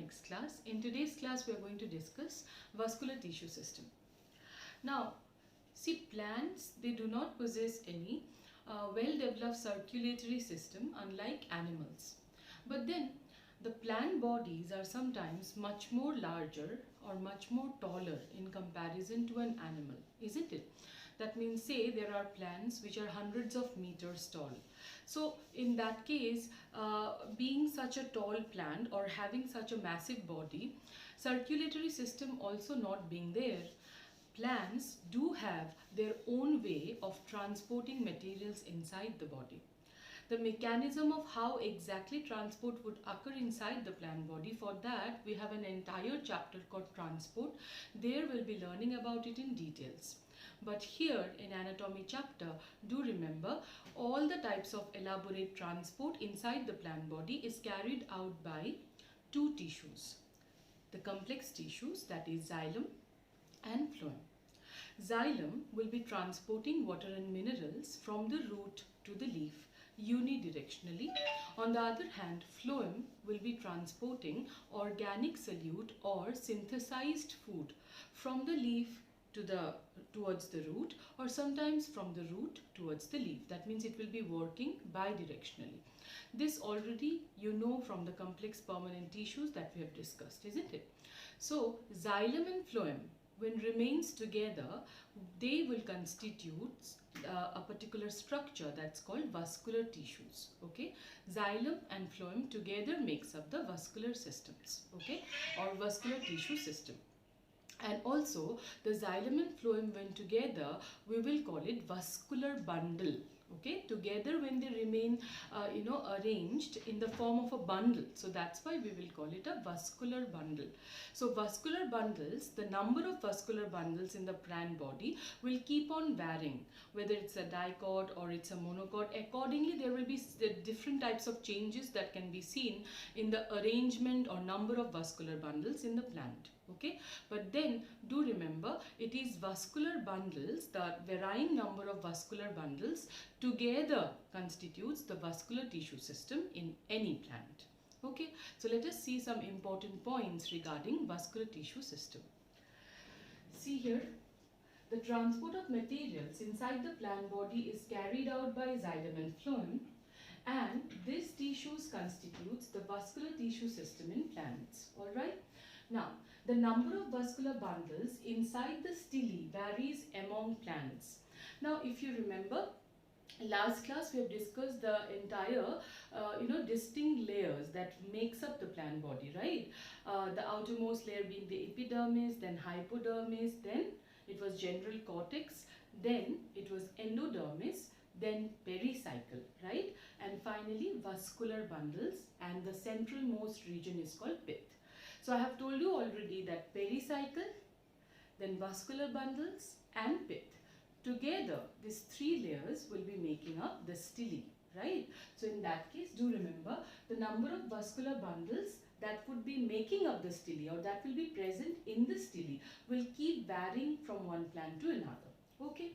next class. In today's class we are going to discuss vascular tissue system. Now see, plants, they do not possess any well-developed circulatory system unlike animals. But then the plant bodies are sometimes much more larger or much more taller in comparison to an animal, isn't it? That means, say there are plants which are hundreds of meters tall. So in that case, being such a tall plant or having such a massive body, circulatory system also not being there, plants do have their own way of transporting materials inside the body. The mechanism of how exactly transport would occur inside the plant body, for that we have an entire chapter called transport. There we'll be learning about it in details. But here in anatomy chapter, do remember all the types of elaborate transport inside the plant body is carried out by two tissues. The complex tissues, that is xylem and phloem. Xylem will be transporting water and minerals from the root to the leaf unidirectionally. On the other hand, phloem will be transporting organic solute or synthesized food from the leaf towards the root, or sometimes from the root towards the leaf. That means it will be working bidirectionally. This already you know from the complex permanent tissues that we have discussed, isn't it? So xylem and phloem, when remains together, they will constitute a particular structure that's called vascular tissues. Okay, xylem and phloem together makes up the vascular systems, okay, or vascular tissue system. And also the xylem and phloem, when together, we will call it vascular bundle. Okay, together when they remain arranged in the form of a bundle, so that's why we will call it a vascular bundle. So vascular bundles, the number of vascular bundles in the plant body will keep on varying, whether it's a dicot or it's a monocot. Accordingly, there will be different types of changes that can be seen in the arrangement or number of vascular bundles in the plant. Okay, but then do remember, it is vascular bundles, the varying number of vascular bundles together constitutes the vascular tissue system in any plant. Okay, so let us see some important points regarding vascular tissue system. See here, the transport of materials inside the plant body is carried out by xylem and phloem, and these tissues constitutes the vascular tissue system in plants. All right. Now, the number of vascular bundles inside the stele varies among plants. Now, if you remember, last class we have discussed the entire distinct layers that makes up the plant body, right? The outermost layer being the epidermis, then hypodermis, then it was general cortex, then it was endodermis, then pericycle, right? And finally vascular bundles, and the central most region is called pith. So I have told you already that pericycle, then vascular bundles and pith. Together, these three layers will be making up the stele, right? So in that case, do remember the number of vascular bundles that would be making up the stele, or that will be present in the stele, will keep varying from one plant to another. Okay.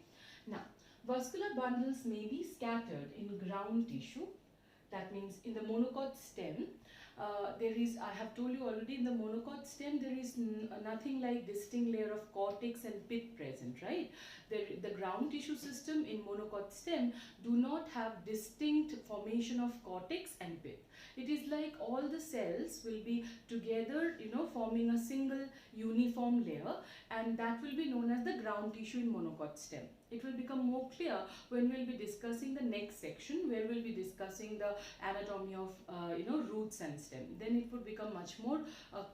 Now, vascular bundles may be scattered in ground tissue. That means in the monocot stem, I have told you already, in the monocot stem there is nothing like distinct layer of cortex and pith present, right? The ground tissue system in monocot stem do not have distinct formation of cortex and pith. It is like all the cells will be together, forming a single uniform layer, and that will be known as the ground tissue in monocot stem. It will become more clear when we'll be discussing the next section, where we'll be discussing the anatomy of roots and stem. Then it would become much more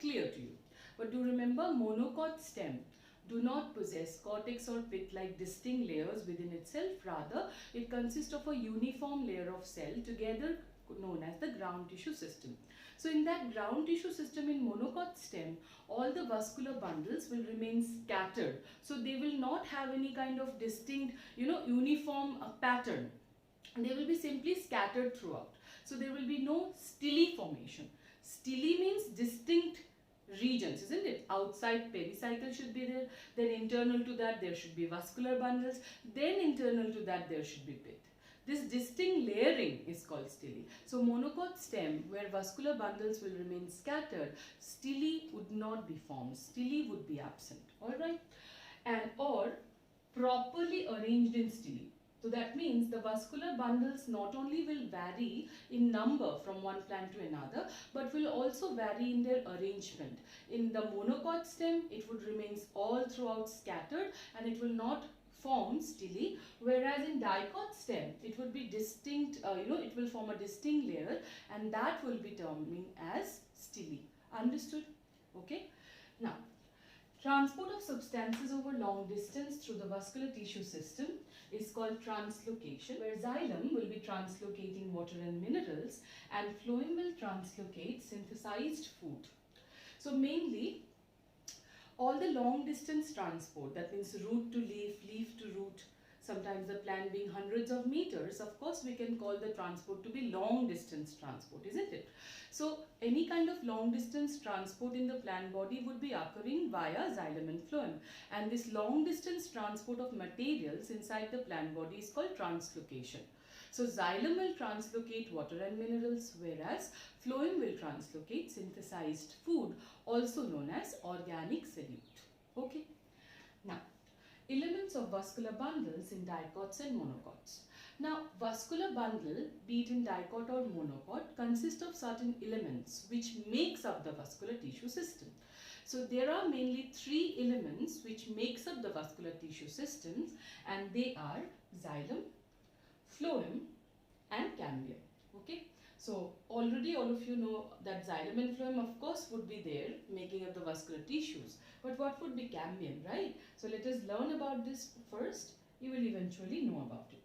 clear to you. But do remember, monocot stem do not possess cortex or pith like distinct layers within itself. Rather, it consists of a uniform layer of cell together known as the ground tissue system. So in that ground tissue system in monocot stem, all the vascular bundles will remain scattered. So they will not have any kind of distinct, uniform pattern. They will be simply scattered throughout. So there will be no stele formation. Stele means distinct regions, isn't it? Outside pericycle should be there, then internal to that there should be vascular bundles, then internal to that there should be pith. This distinct layering is called stele. So monocot stem, where vascular bundles will remain scattered, stele would not be formed. Stele would be absent. Alright? And or properly arranged in stele. So that means the vascular bundles not only will vary in number from one plant to another, but will also vary in their arrangement. In the monocot stem, it would remain all throughout scattered and it will not form stele, whereas in dicot stem, it would be distinct, it will form a distinct layer and that will be terming as stele. Understood? Okay. Now, transport of substances over long distance through the vascular tissue system is called translocation, where xylem will be translocating water and minerals and phloem will translocate synthesized food. So mainly, all the long distance transport, that means root to leaf, leaf to root, sometimes the plant being hundreds of meters, of course we can call the transport to be long distance transport, isn't it? So any kind of long distance transport in the plant body would be occurring via xylem and phloem, and this long distance transport of materials inside the plant body is called translocation. So xylem will translocate water and minerals, whereas phloem will translocate synthesized food, also known as organic solute. Okay. Now, elements of vascular bundles in dicots and monocots. Now, vascular bundle, be it in dicot or monocot, consists of certain elements which makes up the vascular tissue system. So there are mainly three elements which makes up the vascular tissue systems, and they are xylem, phloem and cambium. Okay. So already all of you know that xylem and phloem of course would be there making up the vascular tissues. But what would be cambium, right? So let us learn about this first. You will eventually know about it.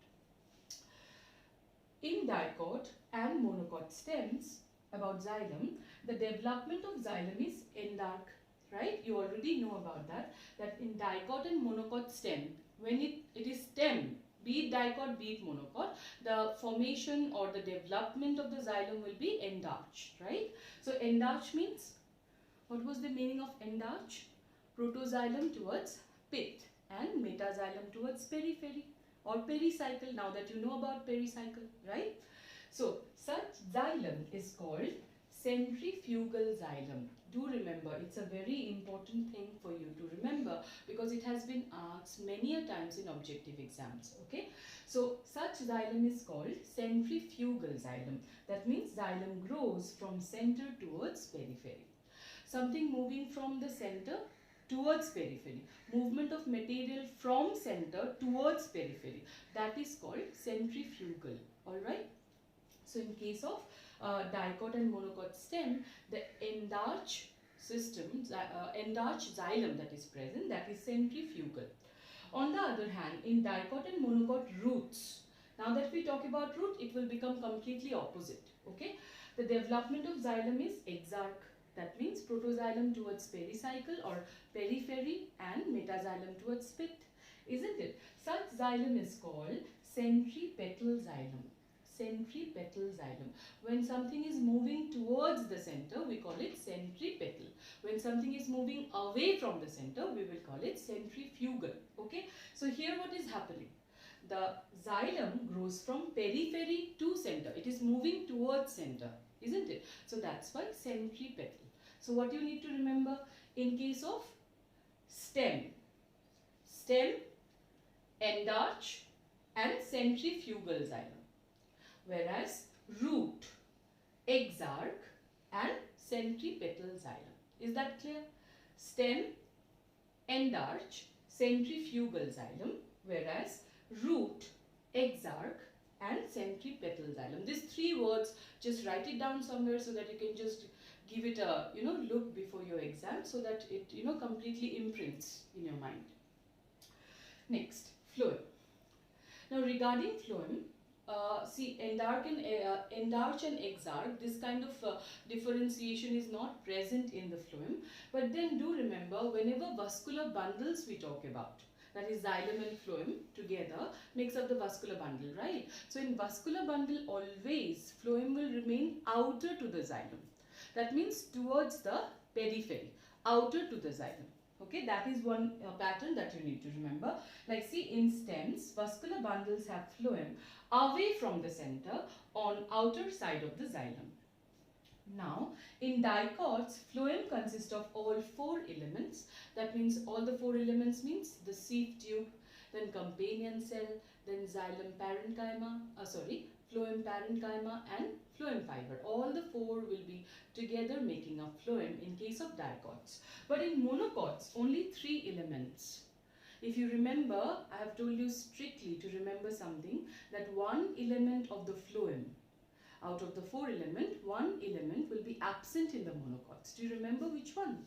In dicot and monocot stems, about xylem, the development of xylem is endarch, right? You already know about that. That in dicot and monocot stem, when it is stem, be it dicot, be it monocot, the formation or the development of the xylem will be endarch, right? So endarch means, what was the meaning of endarch? Protoxylem towards pith and metaxylem towards periphery or pericycle, now that you know about pericycle, right? So such xylem is called centrifugal xylem. Do remember, it's a very important thing for you to remember because it has been asked many a times in objective exams. Okay, so such xylem is called centrifugal xylem. That means xylem grows from center towards periphery. Something moving from the center towards periphery. Movement of material from center towards periphery. That is called centrifugal. Alright. So in case of dicot and monocot stem, the endarch system, endarch xylem that is present, that is centrifugal. On the other hand, in dicot and monocot roots, now that we talk about root, it will become completely opposite. Okay, the development of xylem is exarch. That means protoxylem towards pericycle or periphery and metaxylem towards pith, isn't it? Such xylem is called centripetal xylem. Centripetal xylem. When something is moving towards the center, we call it centripetal. When something is moving away from the center, we will call it centrifugal. Okay. So here what is happening? The xylem grows from periphery to center. It is moving towards center, isn't it? So that's why centripetal. So what you need to remember in case of stem, endarch and centrifugal xylem. Whereas root, exarch and centripetal xylem. Is that clear? Stem, endarch, centrifugal xylem, whereas root, exarch and centripetal xylem. These three words, just write it down somewhere so that you can just give it a look before your exam so that it completely imprints in your mind. Next, phloem. Now regarding phloem, see, endarch and exarch, this kind of differentiation is not present in the phloem. But then do remember, whenever vascular bundles we talk about, that is xylem and phloem together makes up the vascular bundle, right? So in vascular bundle, always phloem will remain outer to the xylem. That means towards the periphery, outer to the xylem. Okay, that is one pattern that you need to remember. Like see, in stems, vascular bundles have phloem away from the center on outer side of the xylem. Now, in dicots, phloem consists of all 4 elements. That means all the 4 elements means the sieve tube, then companion cell, then xylem parenchyma, phloem parenchyma and phloem fiber. All the 4 will be together making up phloem in case of dicots. But in monocots, only 3 elements. If you remember, I have told you strictly to remember something, that one element of the phloem, out of the 4 elements, one element will be absent in the monocots. Do you remember which one?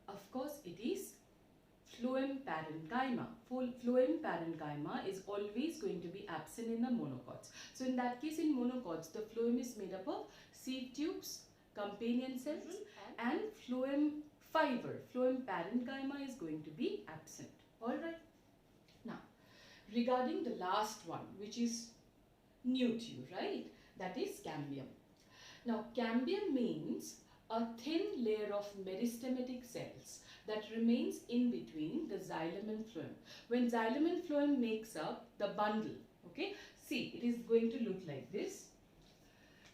Of course, it is phloem parenchyma. Phloem parenchyma is always going to be absent in the monocots. So in that case, in monocots, the phloem is made up of sieve tubes, companion cells and phloem fiber. Phloem parenchyma is going to be absent. Alright. Now, regarding the last one, which is new to you, right? That is cambium. Now, cambium means a thin layer of meristematic cells that remains in between the xylem and phloem. When xylem and phloem makes up the bundle, okay? See, it is going to look like this.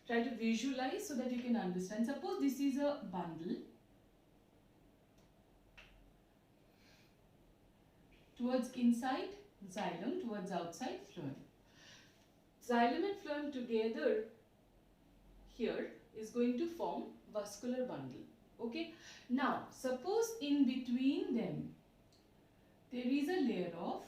Try to visualize so that you can understand. Suppose this is a bundle. Towards inside xylem, towards outside phloem. Xylem and phloem together here is going to form vascular bundle. Okay. Now, suppose in between them there is a layer of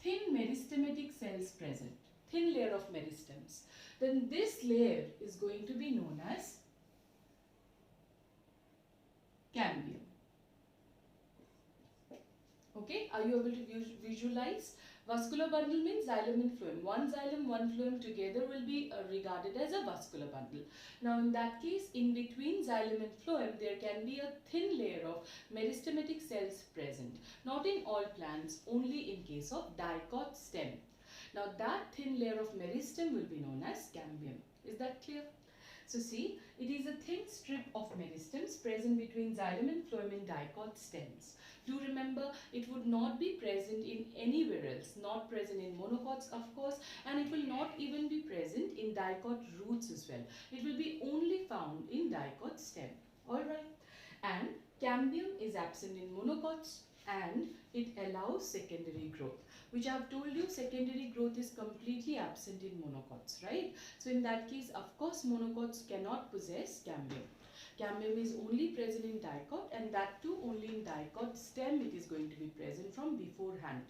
thin meristematic cells present. Thin layer of meristems. Then this layer is going to be known as cambium. Okay. Are you able to visualize? Vascular bundle means xylem and phloem. One xylem, one phloem together will be regarded as a vascular bundle. Now in that case, in between xylem and phloem, there can be a thin layer of meristematic cells present. Not in all plants, only in case of dicot stem. Now that thin layer of meristem will be known as cambium. Is that clear? So see, it is a thin strip of meristems present between xylem and phloem in dicot stems. Do remember, it would not be present in anywhere else, not present in monocots of course, and it will not even be present in dicot roots as well. It will be only found in dicot stem. Alright. And cambium is absent in monocots and it allows secondary growth, which I have told you secondary growth is completely absent in monocots, right? So in that case, of course, monocots cannot possess cambium. Cambium is only present in dicot, and that too only in dicot stem it is going to be present from beforehand.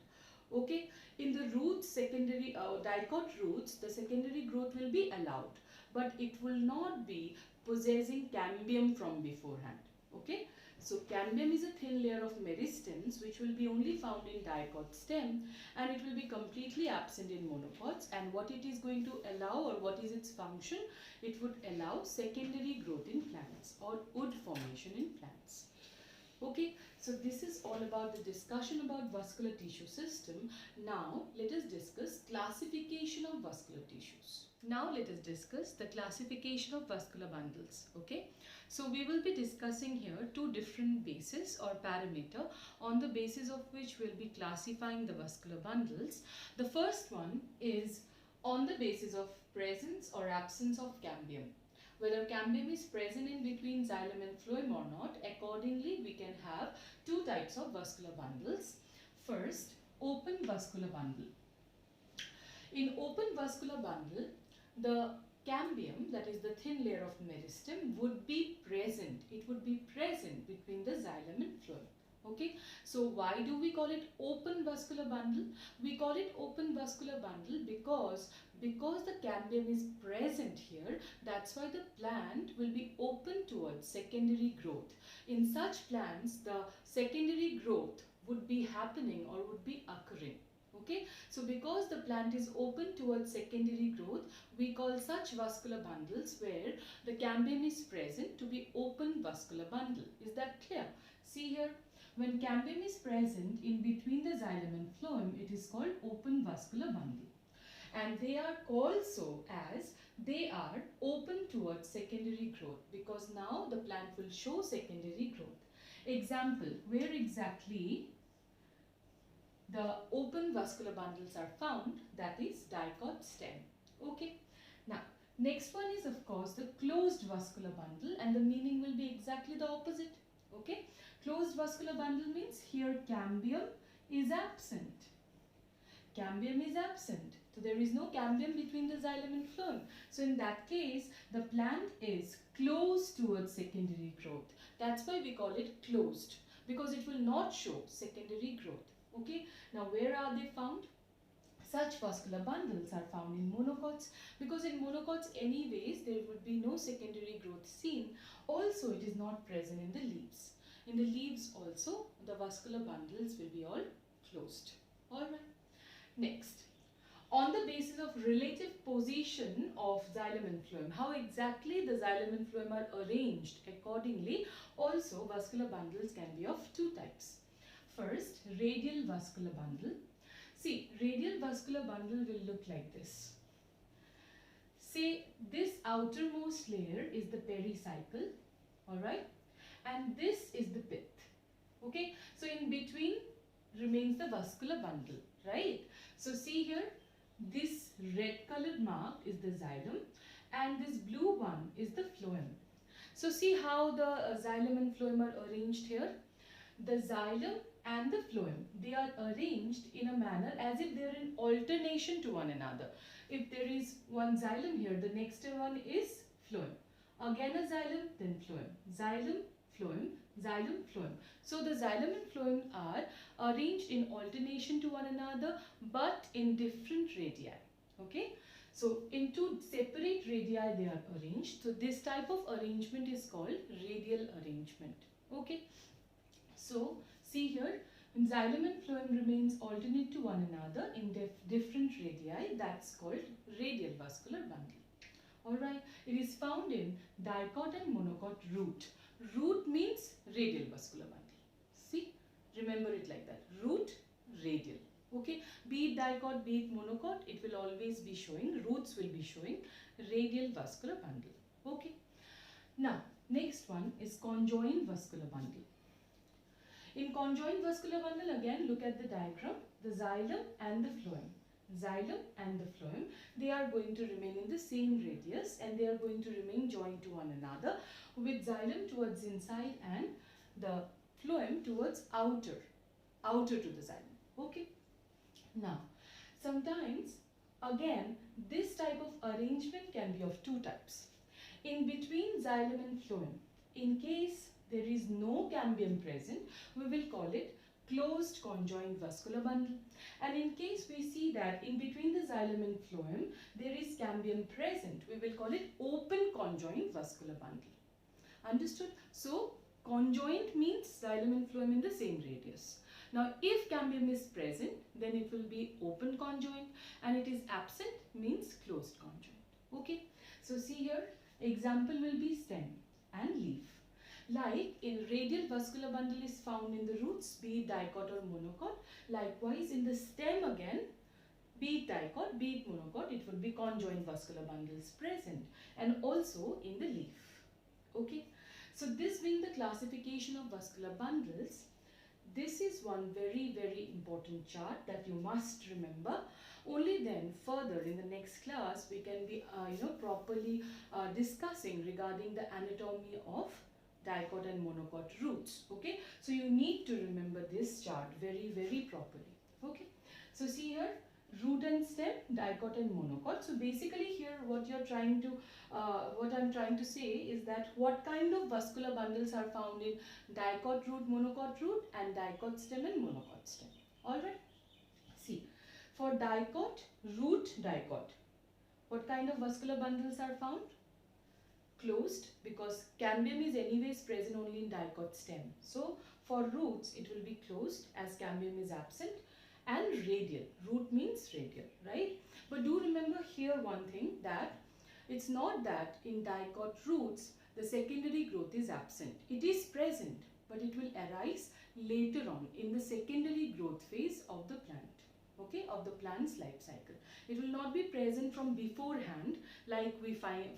Okay, in the roots, secondary dicot roots, the secondary growth will be allowed, but it will not be possessing cambium from beforehand. Okay, so cambium is a thin layer of meristems which will be only found in dicot stem, and it will be completely absent in monocots. And what it is going to allow, or what is its function? It would allow secondary growth in plants or wood formation in plants. Okay, so this is all about the discussion about vascular tissue system. Now let us discuss classification of vascular tissues. Now let us discuss the classification of vascular bundles. Okay, so we will be discussing here 2 different bases or parameter on the basis of which we will be classifying the vascular bundles. The first one is on the basis of presence or absence of cambium. Whether cambium is present in between xylem and phloem or not, accordingly we can have 2 types of vascular bundles. First, open vascular bundle. In open vascular bundle, the cambium, that is the thin layer of meristem, would be present. It would be present between the xylem and phloem. Okay, so why do we call it open vascular bundle? We call it open vascular bundle because the cambium is present here. That's why the plant will be open towards secondary growth. In such plants, the secondary growth would be happening or would be occurring. Okay, so because the plant is open towards secondary growth, we call such vascular bundles where the cambium is present to be open vascular bundle. Is that clear? See here, when cambium is present in between the xylem and phloem, it is called open vascular bundle. And they are called so as they are open towards secondary growth because now the plant will show secondary growth. Example, where exactly the open vascular bundles are found, that is dicot stem. Okay. Now, next one is of course the closed vascular bundle, and the meaning will be exactly the opposite. Okay. Closed vascular bundle means here cambium is absent. Cambium is absent. So there is no cambium between the xylem and phloem. So in that case, the plant is closed towards secondary growth. That's why we call it closed, because it will not show secondary growth. Okay. Now where are they found? Such vascular bundles are found in monocots, because in monocots anyways there would be no secondary growth seen. Also it is not present in the leaves. In the leaves also the vascular bundles will be all closed. Alright. Next, on the basis of relative position of xylem and phloem, how exactly the xylem and phloem are arranged accordingly, also vascular bundles can be of two types. First, radial vascular bundle. See, radial vascular bundle will look like this. Say this outermost layer is the pericycle, alright, and this is the pith. Okay, so in between remains the vascular bundle, right? So see here, this red colored mark is the xylem and this blue one is the phloem. So see how the xylem and phloem are arranged here. The xylem and the phloem, they are arranged in a manner as if they are in alternation to one another. If there is one xylem here, the next one is phloem. Again a xylem, then phloem. Xylem, phloem, xylem, phloem. So the xylem and phloem are arranged in alternation to one another but in different radii. Okay. So in two separate radii they are arranged. So this type of arrangement is called radial arrangement. Okay. So see here, when xylem and phloem remains alternate to one another in different radii, that's called radial vascular bundle. Alright, it is found in dicot and monocot root. Root means radial vascular bundle. See, remember it like that. Root, radial. Okay, be it dicot, be it monocot, it will always be showing, roots will be showing radial vascular bundle. Okay. Now, next one is conjoined vascular bundle. In conjoined vascular bundle, again look at the diagram, the xylem and the phloem. Xylem and the phloem, they are going to remain in the same radius and they are going to remain joined to one another, with xylem towards inside and the phloem towards outer to the xylem. Okay. Now, sometimes again this type of arrangement can be of two types. In between xylem and phloem, in case there is no cambium present, we will call it closed conjoined vascular bundle. And in case we see that in between the xylem and phloem there is cambium present, we will call it open conjoined vascular bundle. Understood? So conjoined means xylem and phloem in the same radius. Now if cambium is present, then it will be open conjoined, and it is absent means closed conjoined. Okay. So see here, example will be stem and leaf. Like in radial vascular bundle is found in the roots, be it dicot or monocot. Likewise in the stem again, be it dicot, be it monocot, it will be conjoined vascular bundles present, and also in the leaf. Okay. So this being the classification of vascular bundles, this is one very, very important chart that you must remember. Only then further in the next class we can be properly discussing regarding the anatomy of dicot and monocot roots. Okay, so you need to remember this chart very, very properly. Okay, so see here, root and stem, dicot and monocot. So basically here what I'm trying to say is that what kind of vascular bundles are found in dicot root, monocot root, and dicot stem and monocot stem. Alright, see, for dicot, root dicot, what kind of vascular bundles are found? Closed, because cambium is anyways present only in dicot stem. So for roots it will be closed as cambium is absent. And radial, root means radial, right? But do remember here one thing, that it's not that in dicot roots the secondary growth is absent. It is present, but it will arise later on in the secondary growth phase of the plant. okay, of the plant's life cycle. It will not be present from beforehand like we find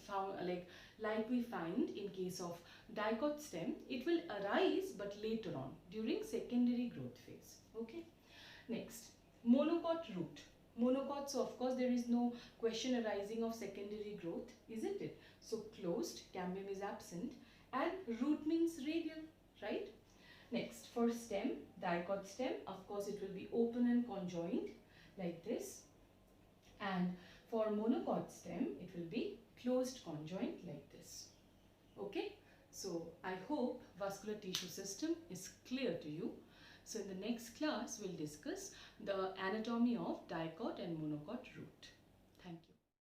in case of dicot stem. It will arise but later on during secondary growth phase. Okay. Next, monocot root. Monocot, so of course there is no question arising of secondary growth, isn't it? So closed, cambium is absent, and root means radial, right? Next, for stem, dicot stem, of course it will be open and conjoined like this. And for monocot stem, it will be closed conjoined like this. Okay, so I hope vascular tissue system is clear to you. So in the next class, we'll discuss the anatomy of dicot and monocot root.